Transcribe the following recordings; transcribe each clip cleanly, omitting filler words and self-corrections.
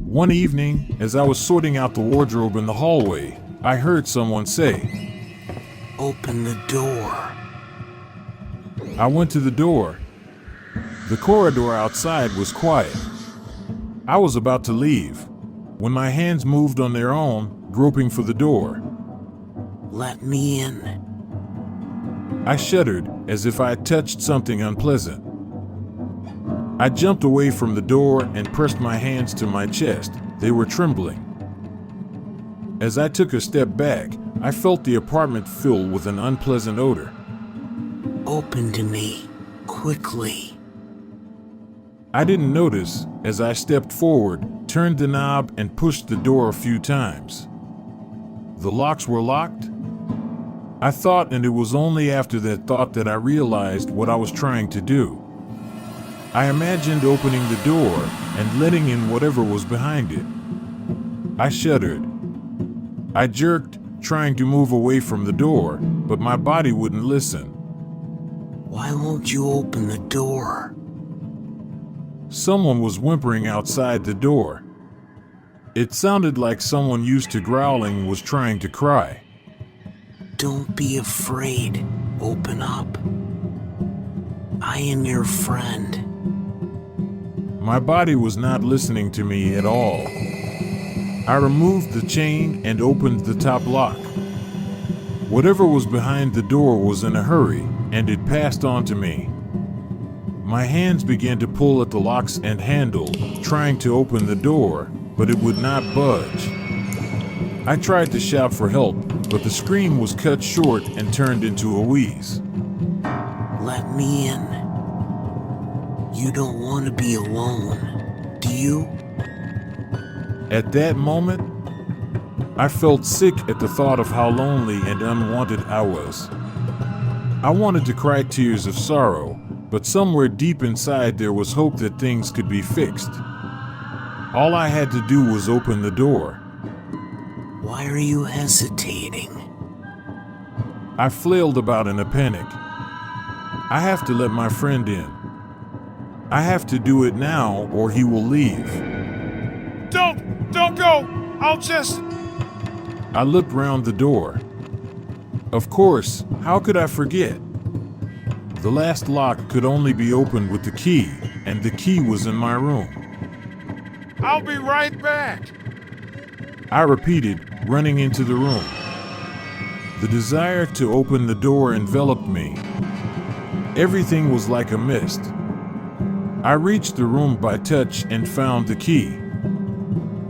One evening, as I was sorting out the wardrobe in the hallway, I heard someone say, "Open the door." I went to the door. The corridor outside was quiet. I was about to leave when my hands moved on their own, groping for the door. "Let me in." I shuddered as if I had touched something unpleasant. I jumped away from the door and pressed my hands to my chest. They were trembling. As I took a step back, I felt the apartment fill with an unpleasant odor. "Open to me, quickly." I didn't notice as I stepped forward, turned the knob, and pushed the door a few times. The locks were locked? I thought, and it was only after that thought that I realized what I was trying to do. I imagined opening the door and letting in whatever was behind it. I shuddered. I jerked, trying to move away from the door, but my body wouldn't listen. "Why won't you open the door?" Someone was whimpering outside the door. It sounded like someone used to growling and was trying to cry. "Don't be afraid. Open up. I am your friend." My body was not listening to me at all. I removed the chain and opened the top lock. Whatever was behind the door was in a hurry, and it passed on to me. My hands began to pull at the locks and handle, trying to open the door, but it would not budge. I tried to shout for help, but the scream was cut short and turned into a wheeze. "Let me in. You don't want to be alone, do you?" At that moment, I felt sick at the thought of how lonely and unwanted I was. I wanted to cry tears of sorrow, but somewhere deep inside there was hope that things could be fixed. All I had to do was open the door. "Why are you hesitating?" I flailed about in a panic. I have to let my friend in. I have to do it now or he will leave. Don't go! I'll just... I looked round the door. Of course, how could I forget? The last lock could only be opened with the key, and the key was in my room. I'll be right back. I repeated, running into the room. The desire to open the door enveloped me. Everything was like a mist. I reached the room by touch and found the key.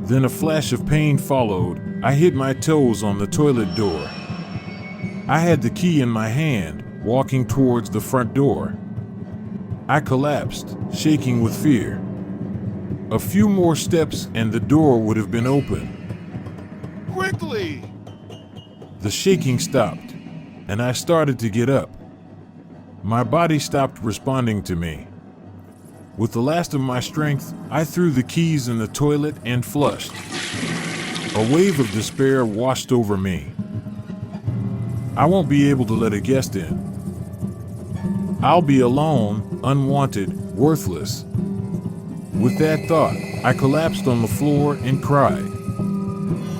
Then a flash of pain followed. I hit my toes on the toilet door. I had the key in my hand, walking towards the front door. I collapsed, shaking with fear. A few more steps and the door would have been open. Quickly! The shaking stopped, and I started to get up. My body stopped responding to me. With the last of my strength, I threw the keys in the toilet and flushed. A wave of despair washed over me. I won't be able to let a guest in. I'll be alone, unwanted, worthless. With that thought, I collapsed on the floor and cried.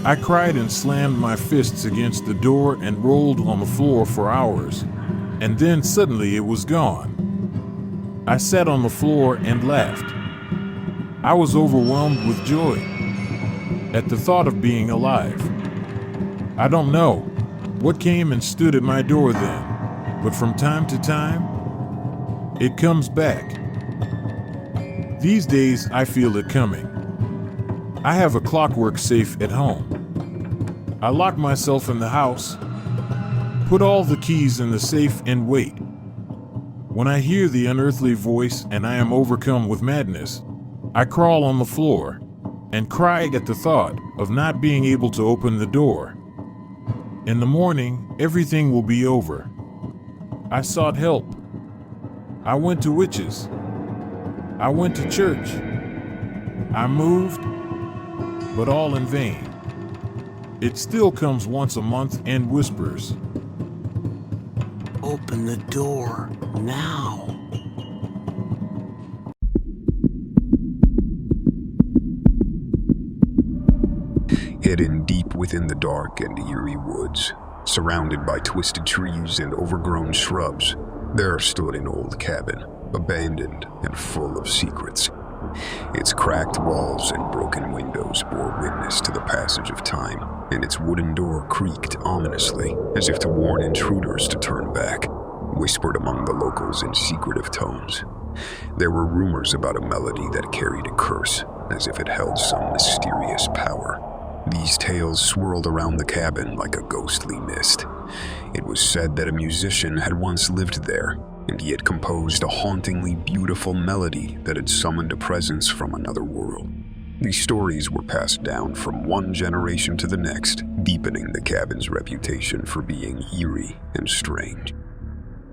I cried and slammed my fists against the door and rolled on the floor for hours. And then suddenly it was gone. I sat on the floor and laughed. I was overwhelmed with joy at the thought of being alive. I don't know what came and stood at my door then, but from time to time, it comes back. These days, I feel it coming. I have a clockwork safe at home. I lock myself in the house, put all the keys in the safe, and wait. When I hear the unearthly voice and I am overcome with madness, I crawl on the floor and cry at the thought of not being able to open the door. In the morning, everything will be over. I sought help. I went to witches. I went to church. I moved, but all in vain. It still comes once a month and whispers, open the door now. Hidden deep within the dark and eerie woods, surrounded by twisted trees and overgrown shrubs, there stood an old cabin, abandoned and full of secrets. Its cracked walls and broken windows bore witness to the passage of time, and its wooden door creaked ominously, as if to warn intruders to turn back, whispered among the locals in secretive tones. There were rumors about a melody that carried a curse, as if it held some mysterious power. These tales swirled around the cabin like a ghostly mist. It was said that a musician had once lived there, and he had composed a hauntingly beautiful melody that had summoned a presence from another world. These stories were passed down from one generation to the next, deepening the cabin's reputation for being eerie and strange.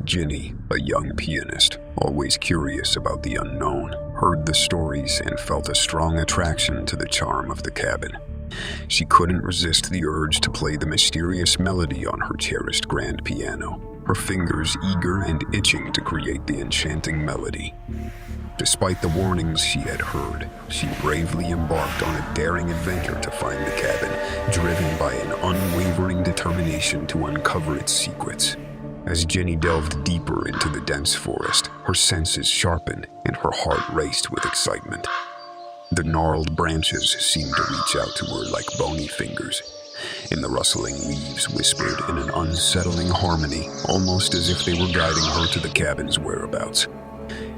Ginny, a young pianist, always curious about the unknown, heard the stories and felt a strong attraction to the charm of the cabin. She couldn't resist the urge to play the mysterious melody on her cherished grand piano, her fingers eager and itching to create the enchanting melody. Despite the warnings she had heard, she bravely embarked on a daring adventure to find the cabin, driven by an unwavering determination to uncover its secrets. As Ginny delved deeper into the dense forest, her senses sharpened and her heart raced with excitement. The gnarled branches seemed to reach out to her like bony fingers, and the rustling leaves whispered in an unsettling harmony, almost as if they were guiding her to the cabin's whereabouts.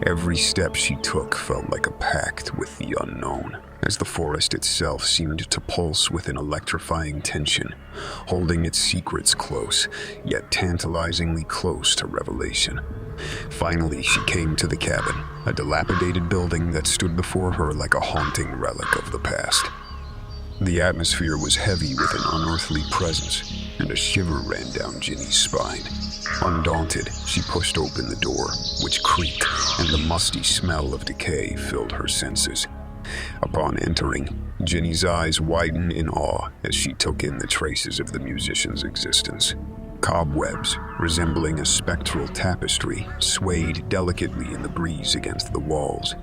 Every step she took felt like a pact with the unknown, as the forest itself seemed to pulse with an electrifying tension, holding its secrets close, yet tantalizingly close to revelation. Finally, she came to the cabin, a dilapidated building that stood before her like a haunting relic of the past. The atmosphere was heavy with an unearthly presence, and a shiver ran down Ginny's spine. Undaunted, she pushed open the door, which creaked, and the musty smell of decay filled her senses. Upon entering, Ginny's eyes widened in awe as she took in the traces of the musician's existence. Cobwebs, resembling a spectral tapestry, swayed delicately in the breeze against the walls,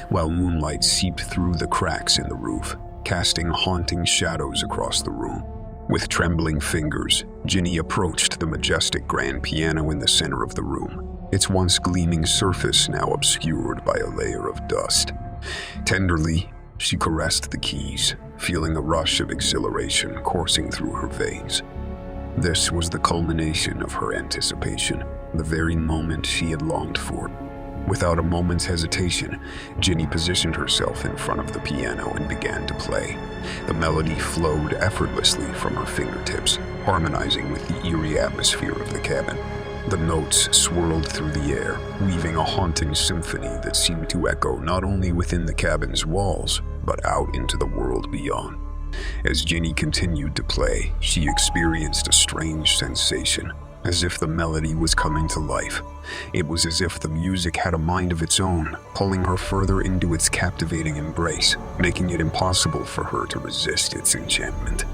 while moonlight seeped through the cracks in the roof, casting haunting shadows across the room. With trembling fingers, Ginny approached the majestic grand piano in the center of the room, its once gleaming surface now obscured by a layer of dust. Tenderly, she caressed the keys, feeling a rush of exhilaration coursing through her veins. This was the culmination of her anticipation, the very moment she had longed for. Without a moment's hesitation, Ginny positioned herself in front of the piano and began to play. The melody flowed effortlessly from her fingertips, harmonizing with the eerie atmosphere of the cabin. The notes swirled through the air, weaving a haunting symphony that seemed to echo not only within the cabin's walls, but out into the world beyond. As Ginny continued to play, she experienced a strange sensation, as if the melody was coming to life. It was as if the music had a mind of its own, pulling her further into its captivating embrace, making it impossible for her to resist its enchantment.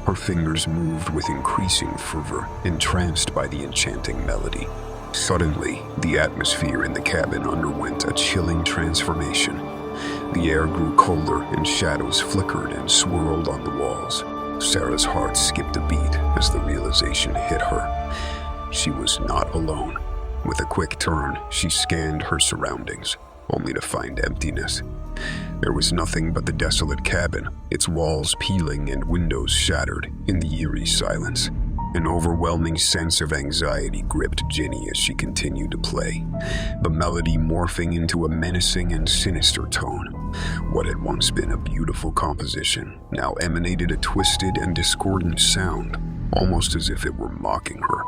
Her fingers moved with increasing fervor, entranced by the enchanting melody. Suddenly, the atmosphere in the cabin underwent a chilling transformation. The air grew colder and shadows flickered and swirled on the walls. Sarah's heart skipped a beat as the realization hit her. She was not alone. With a quick turn, she scanned her surroundings, only to find emptiness. There was nothing but the desolate cabin, its walls peeling and windows shattered in the eerie silence. An overwhelming sense of anxiety gripped Ginny as she continued to play, the melody morphing into a menacing and sinister tone. What had once been a beautiful composition now emanated a twisted and discordant sound, almost as if it were mocking her.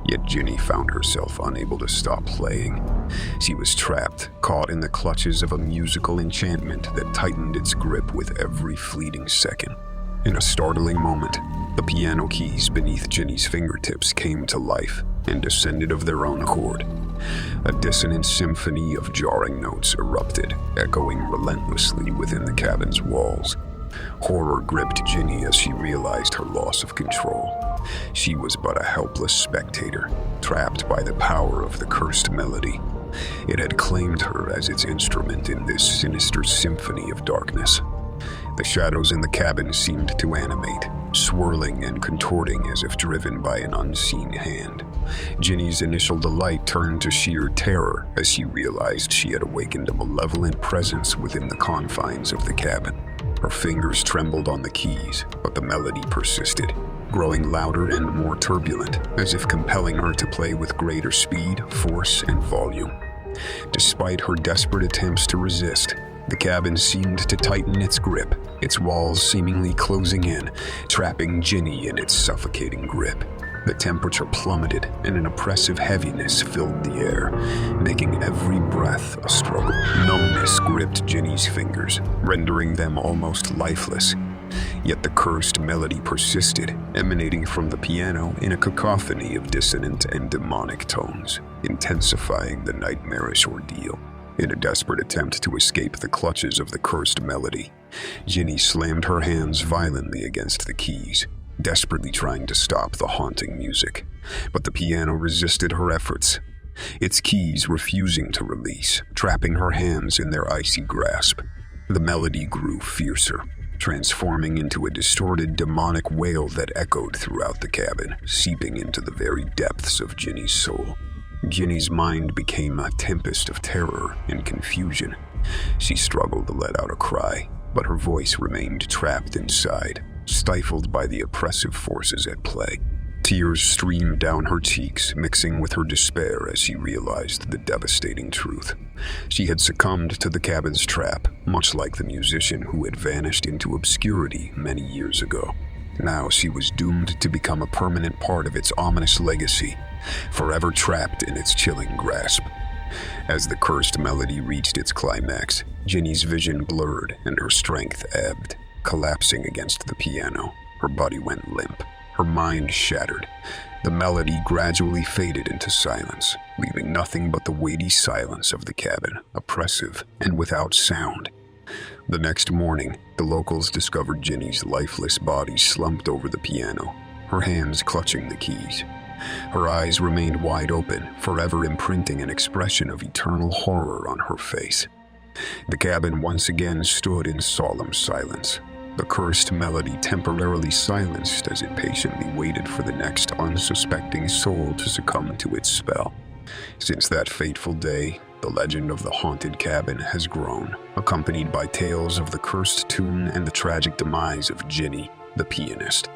Yet Ginny found herself unable to stop playing. She was trapped, caught in the clutches of a musical enchantment that tightened its grip with every fleeting second. In a startling moment, the piano keys beneath Ginny's fingertips came to life and descended of their own accord. A dissonant symphony of jarring notes erupted, echoing relentlessly within the cabin's walls. Horror gripped Ginny as she realized her loss of control. She was but a helpless spectator, trapped by the power of the cursed melody. It had claimed her as its instrument in this sinister symphony of darkness. The shadows in the cabin seemed to animate, swirling and contorting as if driven by an unseen hand. Ginny's initial delight turned to sheer terror as she realized she had awakened a malevolent presence within the confines of the cabin. Her fingers trembled on the keys, but the melody persisted, growing louder and more turbulent, as if compelling her to play with greater speed, force, and volume. Despite her desperate attempts to resist, the cabin seemed to tighten its grip, its walls seemingly closing in, trapping Ginny in its suffocating grip. The temperature plummeted, and an oppressive heaviness filled the air, making every breath a struggle. Numbness gripped Ginny's fingers, rendering them almost lifeless. Yet the cursed melody persisted, emanating from the piano in a cacophony of dissonant and demonic tones, intensifying the nightmarish ordeal. In a desperate attempt to escape the clutches of the cursed melody, Ginny slammed her hands violently against the keys, desperately trying to stop the haunting music. But the piano resisted her efforts, its keys refusing to release, trapping her hands in their icy grasp. The melody grew fiercer, transforming into a distorted demonic wail that echoed throughout the cabin, seeping into the very depths of Ginny's soul. Ginny's mind became a tempest of terror and confusion. She struggled to let out a cry, but her voice remained trapped inside, stifled by the oppressive forces at play. Tears streamed down her cheeks, mixing with her despair as she realized the devastating truth. She had succumbed to the cabin's trap, much like the musician who had vanished into obscurity many years ago. Now she was doomed to become a permanent part of its ominous legacy, forever trapped in its chilling grasp. As the cursed melody reached its climax, Ginny's vision blurred and her strength ebbed. Collapsing against the piano, her body went limp, her mind shattered. The melody gradually faded into silence, leaving nothing but the weighty silence of the cabin, oppressive and without sound. The next morning, the locals discovered Ginny's lifeless body slumped over the piano, her hands clutching the keys. Her eyes remained wide open, forever imprinting an expression of eternal horror on her face. The cabin once again stood in solemn silence, the cursed melody temporarily silenced as it patiently waited for the next unsuspecting soul to succumb to its spell. Since that fateful day, the legend of the haunted cabin has grown, accompanied by tales of the cursed tune and the tragic demise of Ginny, the pianist.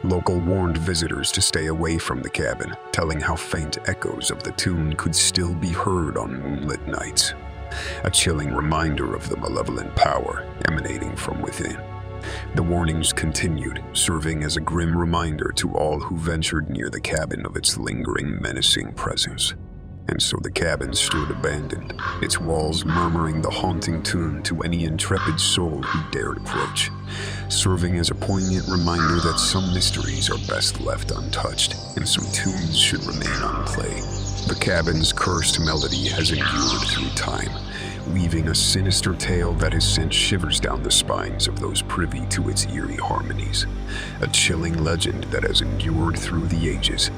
Local warned visitors to stay away from the cabin, telling how faint echoes of the tune could still be heard on moonlit nights. A chilling reminder of the malevolent power emanating from within. The warnings continued, serving as a grim reminder to all who ventured near the cabin of its lingering, menacing presence. And so the cabin stood abandoned, its walls murmuring the haunting tune to any intrepid soul who dared approach, serving as a poignant reminder that some mysteries are best left untouched and some tunes should remain unplayed. The cabin's cursed melody has endured through time, weaving a sinister tale that has sent shivers down the spines of those privy to its eerie harmonies. A chilling legend that has endured through the ages,